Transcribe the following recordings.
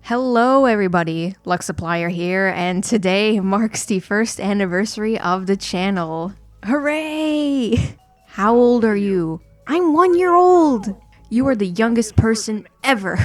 Hello everybody, Lux Supplier here, and today marks the first anniversary of the channel. Hooray! How old are you? I'm 1 year old! You are the youngest person ever!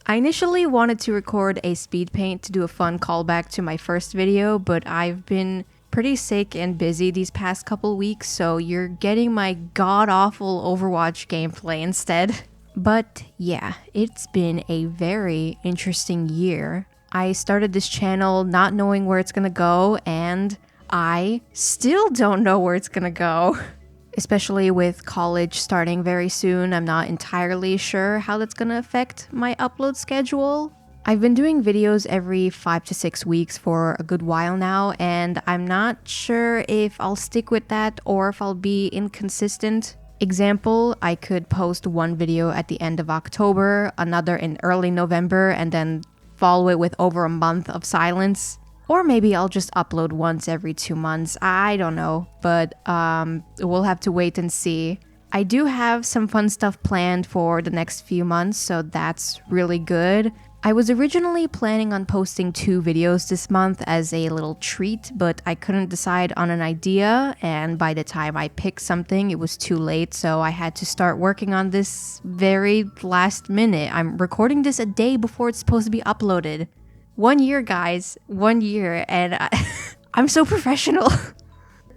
I initially wanted to record a speed paint to do a fun callback to my first video, but I've been pretty sick and busy these past couple weeks, so you're getting my god-awful Overwatch gameplay instead. But yeah, it's been a very interesting year. I started this channel not knowing where it's gonna go, and I still don't know where it's gonna go. Especially with college starting very soon, I'm not entirely sure how that's gonna affect my upload schedule. I've been doing videos every 5 to 6 weeks for a good while now, and I'm not sure if I'll stick with that or if I'll be inconsistent. Example, I could post one video at the end of October, another in early November, and then follow it with over a month of silence. Or maybe I'll just upload once every 2 months. I don't know, but we'll have to wait and see. I do have some fun stuff planned for the next few months, so that's really good. I was originally planning on posting 2 videos this month as a little treat, but I couldn't decide on an idea, and by the time I picked something, it was too late, so I had to start working on this very last minute. I'm recording this a day before it's supposed to be uploaded. 1 year, guys. 1 year, and I'm so professional.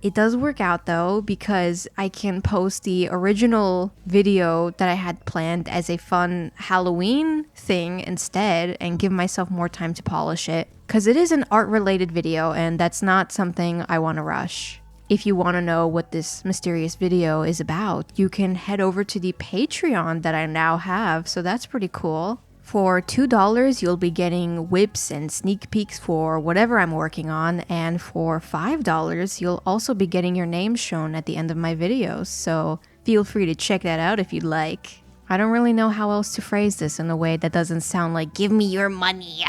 It does work out though, because I can post the original video that I had planned as a fun Halloween thing instead and give myself more time to polish it. Because it is an art-related video and that's not something I want to rush. If you want to know what this mysterious video is about, you can head over to the Patreon that I now have, so that's pretty cool. For $2, you'll be getting whips and sneak peeks for whatever I'm working on, and for $5, you'll also be getting your name shown at the end of my videos, so feel free to check that out if you'd like. I don't really know how else to phrase this in a way that doesn't sound like, give me your money.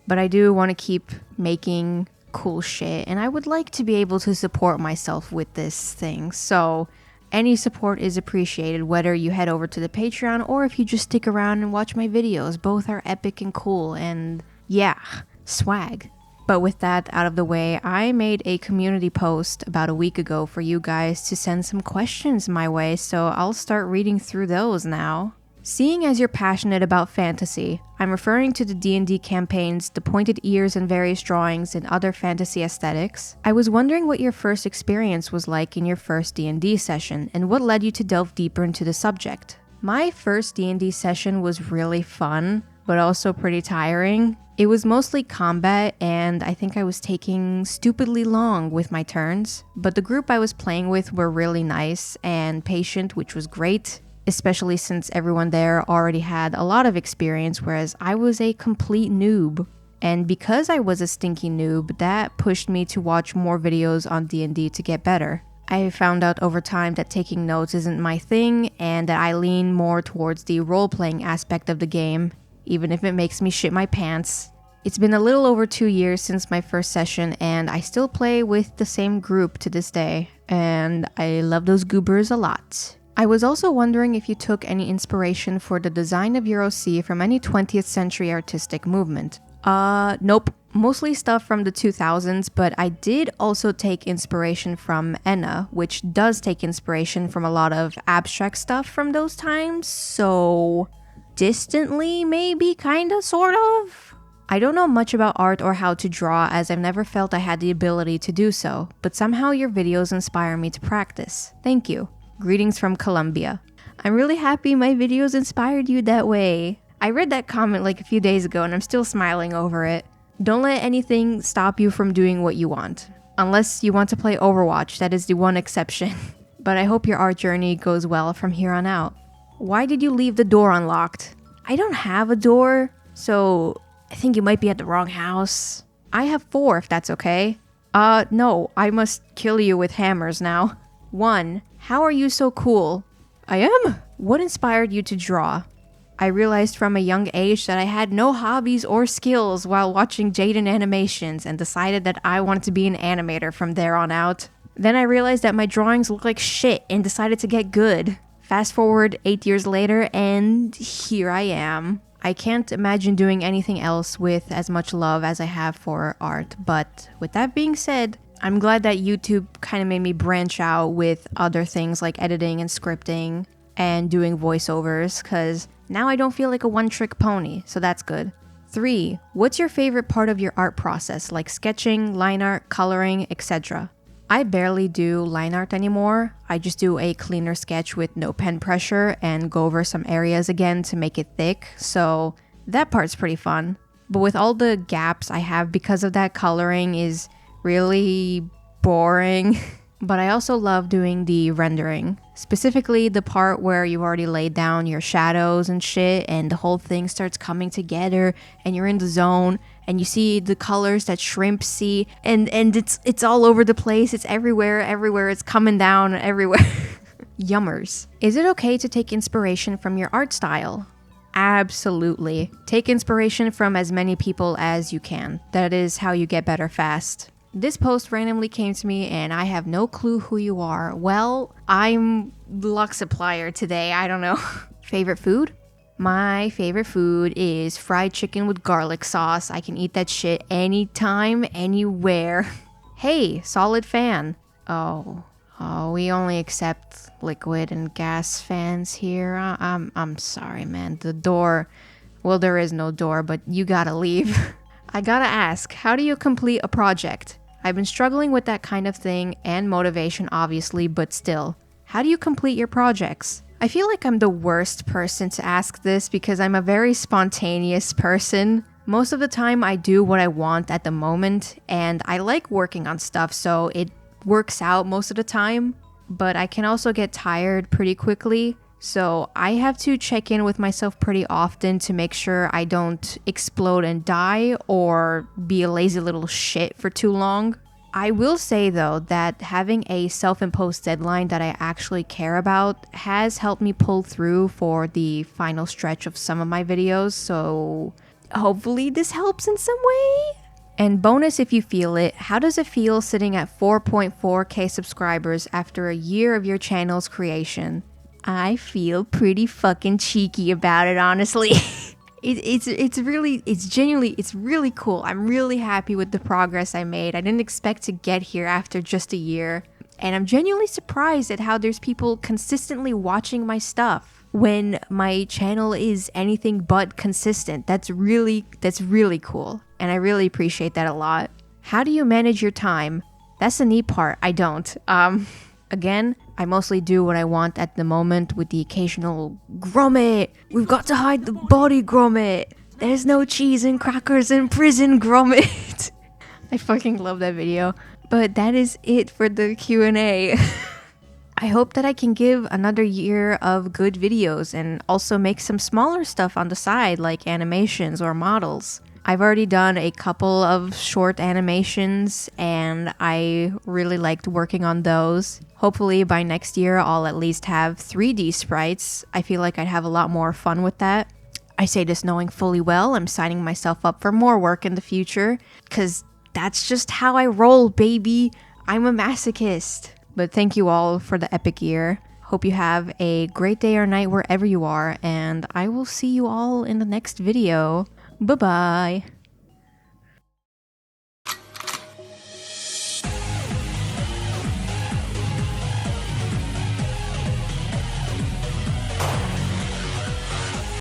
But I do want to keep making cool shit, and I would like to be able to support myself with this thing, so any support is appreciated, whether you head over to the Patreon or if you just stick around and watch my videos. Both are epic and cool, and yeah, swag. But with that out of the way, I made a community post about a week ago for you guys to send some questions my way, so I'll start reading through those now. Seeing as you're passionate about fantasy, I'm referring to the D&D campaigns, the pointed ears and various drawings, and other fantasy aesthetics. I was wondering what your first experience was like in your first D&D session, and what led you to delve deeper into the subject. My first D&D session was really fun, but also pretty tiring. It was mostly combat, and I think I was taking stupidly long with my turns, but the group I was playing with were really nice and patient, which was great. Especially since everyone there already had a lot of experience, whereas I was a complete noob. And because I was a stinky noob, that pushed me to watch more videos on D&D to get better. I found out over time that taking notes isn't my thing, and that I lean more towards the role-playing aspect of the game, even if it makes me shit my pants. It's been a little over 2 years since my first session, and I still play with the same group to this day, and I love those goobers a lot. I was also wondering if you took any inspiration for the design of your OC from any 20th century artistic movement. Nope. Mostly stuff from the 2000s, but I did also take inspiration from Enna, which does take inspiration from a lot of abstract stuff from those times, so distantly, maybe, kinda, sort of? I don't know much about art or how to draw, as I've never felt I had the ability to do so, but somehow your videos inspire me to practice. Thank you. Greetings from Colombia. I'm really happy my videos inspired you that way. I read that comment like a few days ago and I'm still smiling over it. Don't let anything stop you from doing what you want. Unless you want to play Overwatch, that is the one exception. But I hope your art journey goes well from here on out. Why did you leave the door unlocked? I don't have a door, so I think you might be at the wrong house. I have 4 if that's okay. No, I must kill you with hammers now. 1. How are you so cool? I am? What inspired you to draw? I realized from a young age that I had no hobbies or skills while watching Jaden animations and decided that I wanted to be an animator from there on out. Then I realized that my drawings looked like shit and decided to get good. Fast forward 8 years later and here I am. I can't imagine doing anything else with as much love as I have for art. But with that being said, I'm glad that YouTube kind of made me branch out with other things like editing and scripting and doing voiceovers, because now I don't feel like a one-trick pony, so that's good. 3. What's your favorite part of your art process, like sketching, line art, coloring, etc.? I barely do line art anymore. I just do a cleaner sketch with no pen pressure and go over some areas again to make it thick, so that part's pretty fun. But with all the gaps I have because of that, coloring is really boring. But I also love doing the rendering, specifically the part where you've already laid down your shadows and shit and the whole thing starts coming together and you're in the zone and you see the colors that shrimp see and it's all over the place. It's everywhere. It's coming down everywhere. Yummers. Is it okay to take inspiration from your art style? Absolutely. Take inspiration from as many people as you can. That is how you get better fast. This post randomly came to me and I have no clue who you are. Well, I'm Luck Supplier today. I don't know. Favorite food? My favorite food is fried chicken with garlic sauce. I can eat that shit anytime, anywhere. Hey, solid fan. Oh, we only accept liquid and gas fans here. I'm sorry, man. The door, well, there is no door, but you gotta leave. I gotta ask, how do you complete a project? I've been struggling with that kind of thing and motivation, obviously, but still. How do you complete your projects? I feel like I'm the worst person to ask this because I'm a very spontaneous person. Most of the time I do what I want at the moment and I like working on stuff, so it works out most of the time. But I can also get tired pretty quickly, so I have to check in with myself pretty often to make sure I don't explode and die or be a lazy little shit for too long. I will say though that having a self-imposed deadline that I actually care about has helped me pull through for the final stretch of some of my videos, so hopefully this helps in some way. And bonus if you feel it, how does it feel sitting at 4.4k subscribers after a year of your channel's creation? I feel pretty fucking cheeky about it, honestly. It's really cool. I'm really happy with the progress I made. I didn't expect to get here after just a year. And I'm genuinely surprised at how there's people consistently watching my stuff when my channel is anything but consistent. That's really cool. And I really appreciate that a lot. How do you manage your time? That's the neat part. I don't. Again, I mostly do what I want at the moment with the occasional grommet. We've got to hide the body grommet. There's no cheese and crackers in prison grommet. I fucking love that video. But that is it for the Q&A. I hope that I can give another year of good videos and also make some smaller stuff on the side like animations or models. I've already done a couple of short animations and I really liked working on those. Hopefully by next year I'll at least have 3D sprites. I feel like I'd have a lot more fun with that. I say this knowing fully well I'm signing myself up for more work in the future, because that's just how I roll, baby. I'm a masochist. But thank you all for the epic year. Hope you have a great day or night wherever you are, and I will see you all in the next video. Bye-bye.